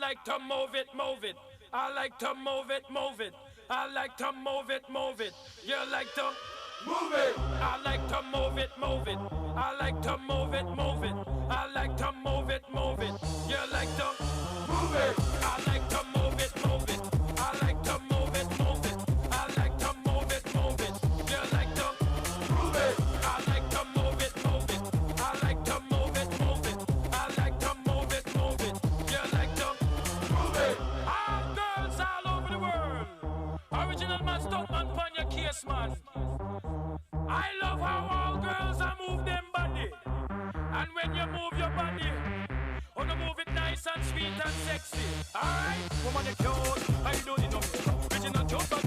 like to move it, move it. I like to move it, move it. I like to move it, move it. You like to move it. I like to move it, move it. I like to move it, move it. I like to move it, move it. You like to move it. I like to move it, move it. I like to move it, move it. I like to move it, move it. You like to move it. I like to move it, move it. I like to move it, move it. I like to move it, move it. You like to move it. All girls all over the world. Original man, stunt man, pon your case, man. I love how all girls are move them body. And when you move your body, oh, you move it nice and sweet and sexy. Alright, woman, you cute. I don't know. Original jump